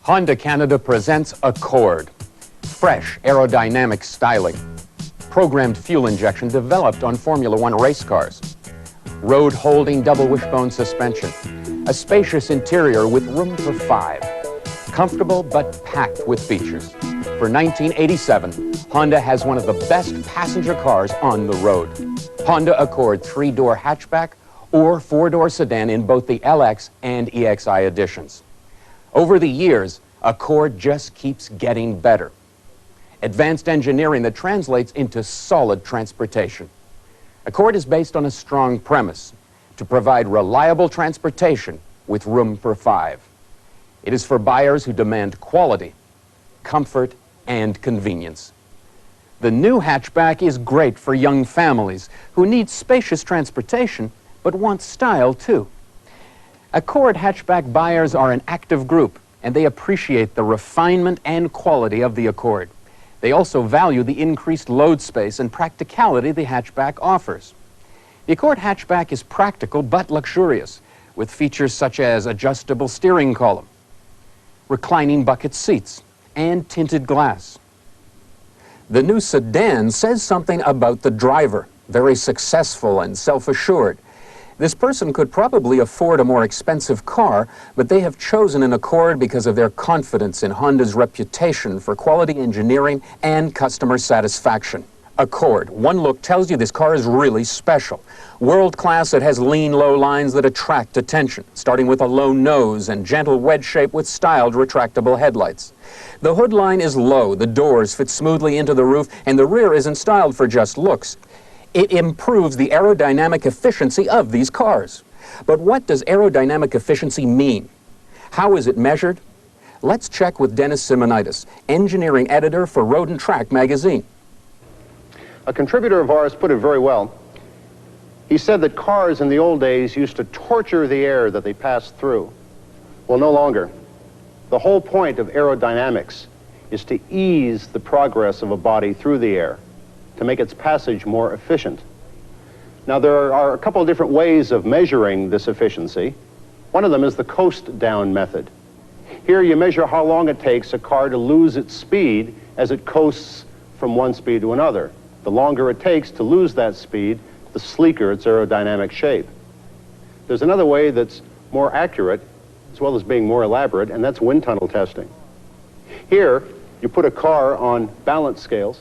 Honda Canada presents Accord. Fresh aerodynamic styling. Programmed fuel injection developed on Formula One race cars. Road-holding double wishbone suspension. A spacious interior with room for 5. Comfortable but packed with features. For 1987, Honda has one of the best passenger cars on the road. Honda Accord 3-door hatchback or 4-door sedan in both the LX and EXI editions. Over the years, Accord just keeps getting better. Advanced engineering that translates into solid transportation. Accord is based on a strong premise: to provide reliable transportation with room for 5. It is for buyers who demand quality, comfort, and convenience. The new hatchback is great for young families who need spacious transportation but want style too. Accord hatchback buyers are an active group, and they appreciate the refinement and quality of the Accord. They also value the increased load space and practicality the hatchback offers. The Accord hatchback is practical but luxurious, with features such as adjustable steering column, reclining bucket seats, and tinted glass. The new sedan says something about the driver, very successful and self-assured. This person could probably afford a more expensive car, but they have chosen an Accord because of their confidence in Honda's reputation for quality engineering and customer satisfaction. Accord, one look tells you this car is really special. World-class, it has lean, low lines that attract attention, starting with a low nose and gentle wedge shape with styled retractable headlights. The hood line is low, the doors fit smoothly into the roof, and the rear isn't styled for just looks. It improves the aerodynamic efficiency of these cars. But what does aerodynamic efficiency mean? How is it measured? Let's check with Dennis Simonitis, engineering editor for Road and Track magazine. A contributor of ours put it very well. He said that cars in the old days used to torture the air that they passed through. Well, no longer. The whole point of aerodynamics is to ease the progress of a body through the air, to make its passage more efficient. Now, there are a couple of different ways of measuring this efficiency. One of them is the coast down method. Here you measure how long it takes a car to lose its speed as it coasts from one speed to another. The longer it takes to lose that speed, the sleeker its aerodynamic shape. There's another way that's more accurate, as well as being more elaborate, and that's wind tunnel testing. Here, you put a car on balance scales,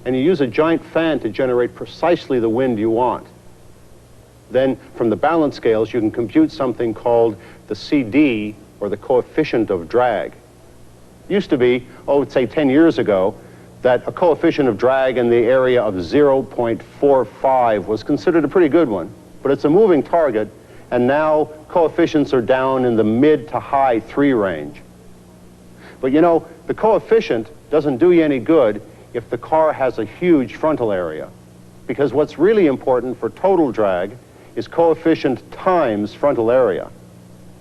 and you use a giant fan to generate precisely the wind you want. Then, from the balance scales, you can compute something called the CD, or the coefficient of drag. It used to be, say 10 years ago, that a coefficient of drag in the area of 0.45 was considered a pretty good one. But it's a moving target, and now coefficients are down in the mid to high 3 range. But you know, the coefficient doesn't do you any good if the car has a huge frontal area, because what's really important for total drag is coefficient times frontal area.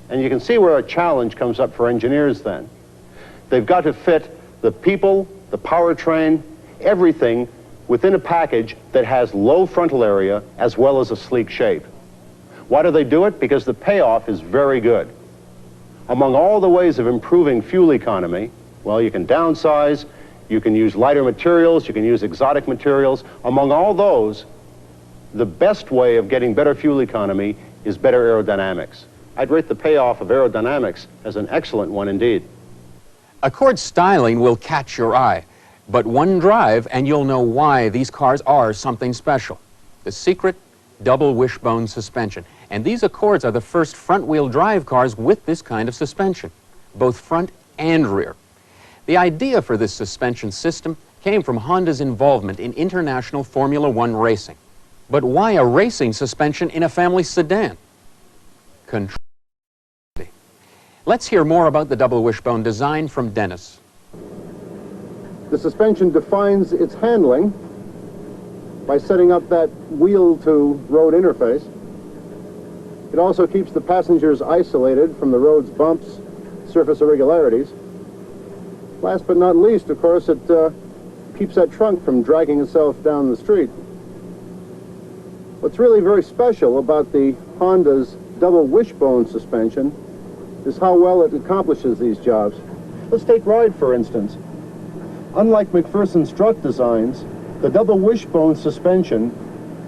And you can see where a challenge comes up for engineers then. They've got to fit the people, the powertrain, everything within a package that has low frontal area as well as a sleek shape. Why do they do it? Because the payoff is very good. Among all the ways of improving fuel economy, well, you can downsize, you can use lighter materials, you can use exotic materials. Among all those, the best way of getting better fuel economy is better aerodynamics. I'd rate the payoff of aerodynamics as an excellent one indeed. Accord styling will catch your eye, but one drive and you'll know why these cars are something special. The secret: double wishbone suspension. And these Accords are the first front-wheel drive cars with this kind of suspension, both front and rear. The idea for this suspension system came from Honda's involvement in international Formula One racing. But why a racing suspension in a family sedan? Control. Let's hear more about the double wishbone design from Dennis. The suspension defines its handling by setting up that wheel-to-road interface. It also keeps the passengers isolated from the road's bumps, surface irregularities. Last but not least, of course, it keeps that trunk from dragging itself down the street. What's really very special about the Honda's double wishbone suspension is how well it accomplishes these jobs. Let's take ride, for instance. Unlike McPherson's strut designs, the double wishbone suspension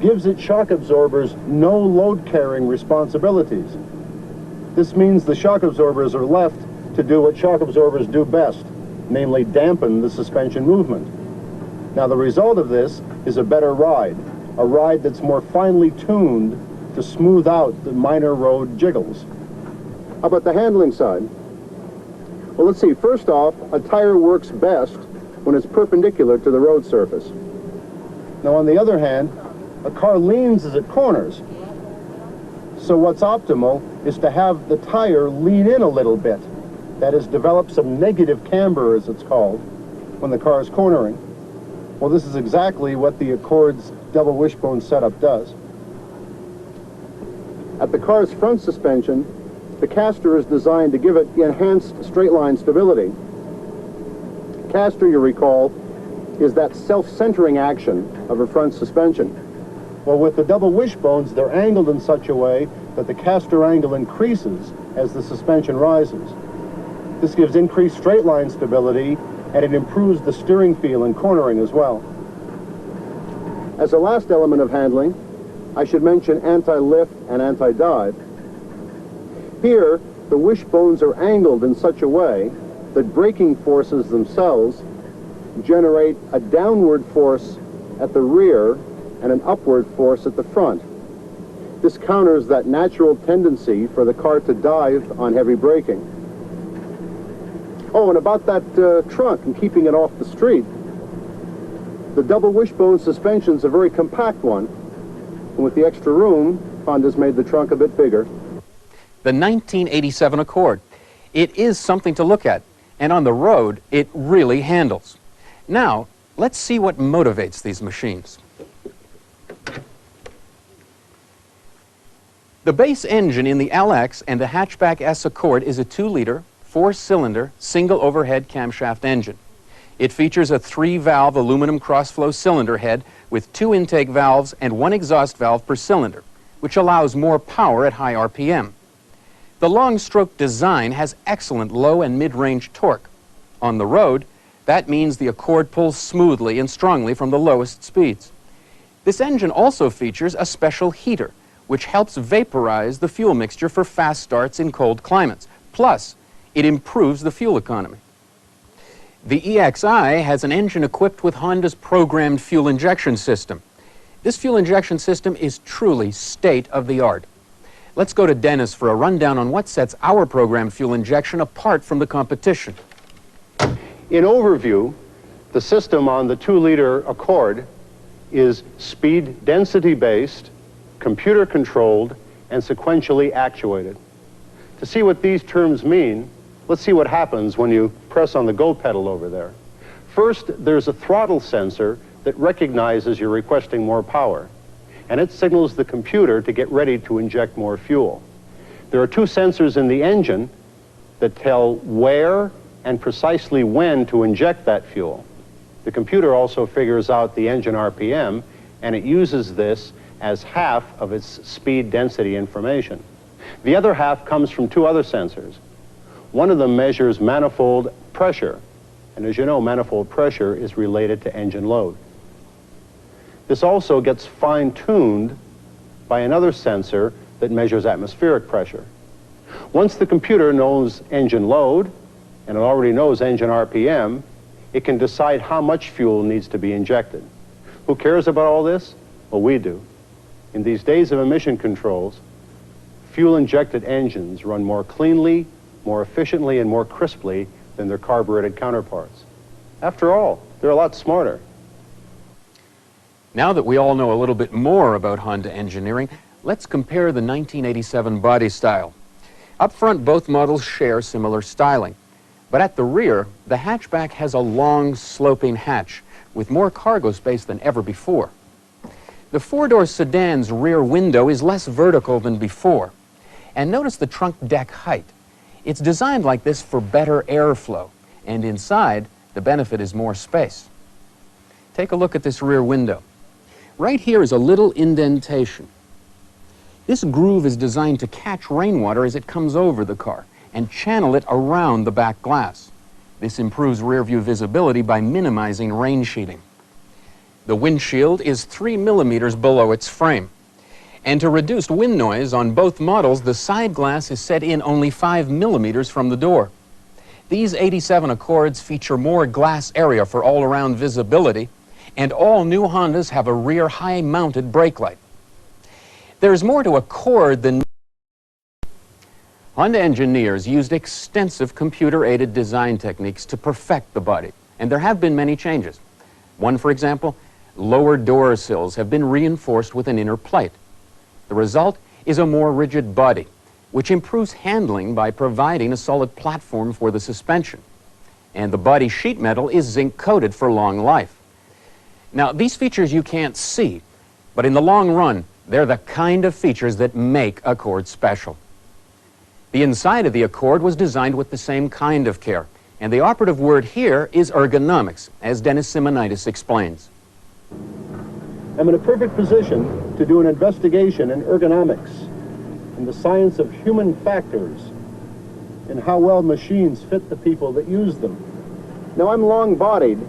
gives its shock absorbers no load-carrying responsibilities. This means the shock absorbers are left to do what shock absorbers do best, namely dampen the suspension movement. Now, the result of this is a better ride, a ride that's more finely tuned to smooth out the minor road jiggles. How about the handling side? Well, let's see. First off, a tire works best when it's perpendicular to the road surface. Now, on the other hand, a car leans as it corners. So what's optimal is to have the tire lean in a little bit. That is, develop some negative camber, as it's called, when the car is cornering. Well, this is exactly what the Accord's double wishbone setup does. At the car's front suspension, the caster is designed to give it enhanced straight line stability. Caster, you recall, is that self-centering action of a front suspension. Well, with the double wishbones, they're angled in such a way that the caster angle increases as the suspension rises. This gives increased straight line stability, and it improves the steering feel in cornering as well. As a last element of handling, I should mention anti-lift and anti-dive. Here, the wishbones are angled in such a way that braking forces themselves generate a downward force at the rear and an upward force at the front. This counters that natural tendency for the car to dive on heavy braking. Oh, and about that trunk and keeping it off the street, the double wishbone suspension is a very compact one, and with the extra room, Honda's made the trunk a bit bigger. The 1987 Accord. It is something to look at, and on the road, it really handles. Now, let's see what motivates these machines. The base engine in the LX and the hatchback S Accord is a 2-liter, 4-cylinder, single overhead camshaft engine. It features a 3-valve aluminum cross-flow cylinder head with 2 intake valves and 1 exhaust valve per cylinder, which allows more power at high RPM. The long-stroke design has excellent low and mid-range torque. On the road, that means the Accord pulls smoothly and strongly from the lowest speeds. This engine also features a special heater, which helps vaporize the fuel mixture for fast starts in cold climates. Plus, it improves the fuel economy. The EXI has an engine equipped with Honda's programmed fuel injection system. This fuel injection system is truly state-of-the-art. Let's go to Dennis for a rundown on what sets our programmed fuel injection apart from the competition. In overview, the system on the 2-liter Accord is speed density-based, computer-controlled, and sequentially actuated. To see what these terms mean, let's see what happens when you press on the go pedal over there. First, there's a throttle sensor that recognizes you're requesting more power, and it signals the computer to get ready to inject more fuel. There are 2 sensors in the engine that tell where and precisely when to inject that fuel. The computer also figures out the engine RPM, and it uses this as half of its speed density information. The other half comes from 2 other sensors. One of them measures manifold pressure, and as you know, manifold pressure is related to engine load. This also gets fine-tuned by another sensor that measures atmospheric pressure. Once the computer knows engine load, and it already knows engine RPM, it can decide how much fuel needs to be injected. Who cares about all this? Well, we do. In these days of emission controls, fuel-injected engines run more cleanly, more efficiently, and more crisply than their carbureted counterparts. After all, they're a lot smarter. Now that we all know a little bit more about Honda engineering, let's compare the 1987 body style. Up front, both models share similar styling. But at the rear, the hatchback has a long, sloping hatch with more cargo space than ever before. The 4-door sedan's rear window is less vertical than before. And notice the trunk deck height. It's designed like this for better airflow, and inside, the benefit is more space. Take a look at this rear window. Right here is a little indentation. This groove is designed to catch rainwater as it comes over the car and channel it around the back glass. This improves rear-view visibility by minimizing rain sheeting. The windshield is 3 millimeters below its frame. And to reduce wind noise on both models, the side glass is set in only 5 millimeters from the door. These 87 Accords feature more glass area for all-around visibility, and all new Hondas have a rear high-mounted brake light. There's more to Accord than... Honda engineers used extensive computer-aided design techniques to perfect the body, and there have been many changes. One, for example, lower door sills have been reinforced with an inner plate. The result is a more rigid body, which improves handling by providing a solid platform for the suspension. And the body sheet metal is zinc-coated for long life. Now, these features you can't see, but in the long run, they're the kind of features that make Accord special. The inside of the Accord was designed with the same kind of care, and the operative word here is ergonomics, as Dennis Simonitis explains. I'm in a perfect position to do an investigation in ergonomics, in the science of human factors, and how well machines fit the people that use them. Now, I'm long-bodied,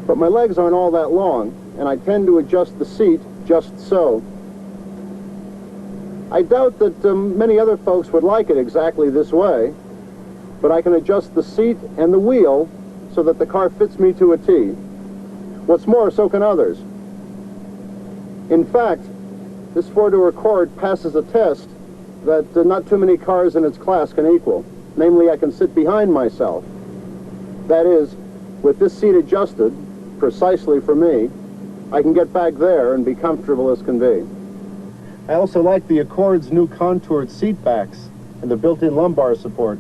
but my legs aren't all that long, and I tend to adjust the seat just so. I doubt that many other folks would like it exactly this way, but I can adjust the seat and the wheel so that the car fits me to a T. What's more, so can others. In fact, this four-door Accord passes a test that not too many cars in its class can equal. Namely, I can sit behind myself. That is, with this seat adjusted precisely for me, I can get back there and be comfortable as can be. I also like the Accord's new contoured seat backs and the built-in lumbar support.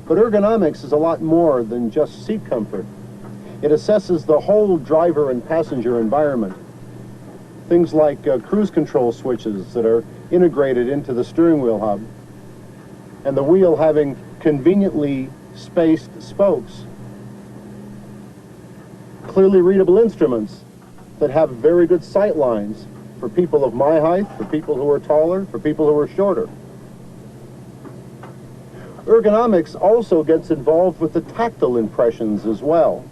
But ergonomics is a lot more than just seat comfort. It assesses the whole driver and passenger environment. Things like cruise control switches that are integrated into the steering wheel hub, and the wheel having conveniently spaced spokes. Clearly readable instruments that have very good sight lines for people of my height, for people who are taller, for people who are shorter. Ergonomics also gets involved with the tactile impressions as well.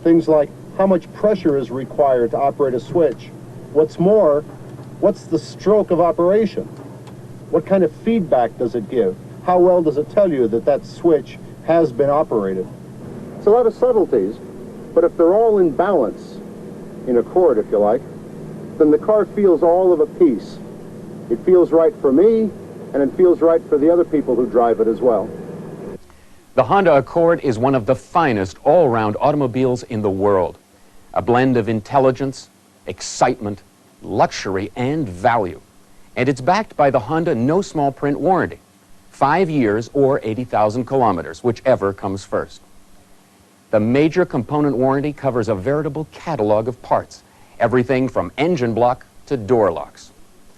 Things like how much pressure is required to operate a switch. What's more, what's the stroke of operation? What kind of feedback does it give? How well does it tell you that that switch has been operated? It's a lot of subtleties, but if they're all in balance, in accord, if you like, then the car feels all of a piece. It feels right for me, and it feels right for the other people who drive it as well. The Honda Accord is one of the finest all-round automobiles in the world. A blend of intelligence, excitement, luxury, and value. And it's backed by the Honda no small print warranty. 5 years or 80,000 kilometers, whichever comes first. The major component warranty covers a veritable catalog of parts. Everything from engine block to door locks.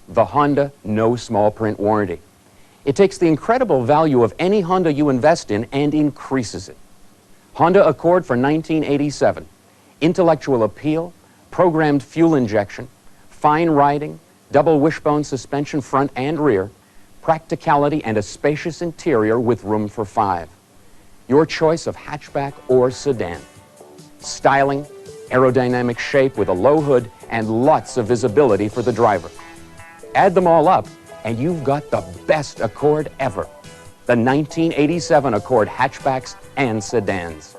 The Honda no small print warranty. It takes the incredible value of any Honda you invest in and increases it. Honda Accord for 1987. Intellectual appeal, programmed fuel injection, fine riding, double wishbone suspension front and rear, practicality and a spacious interior with room for 5. Your choice of hatchback or sedan. Styling, aerodynamic shape with a low hood, and lots of visibility for the driver. Add them all up, and you've got the best Accord ever. The 1987 Accord hatchbacks and sedans.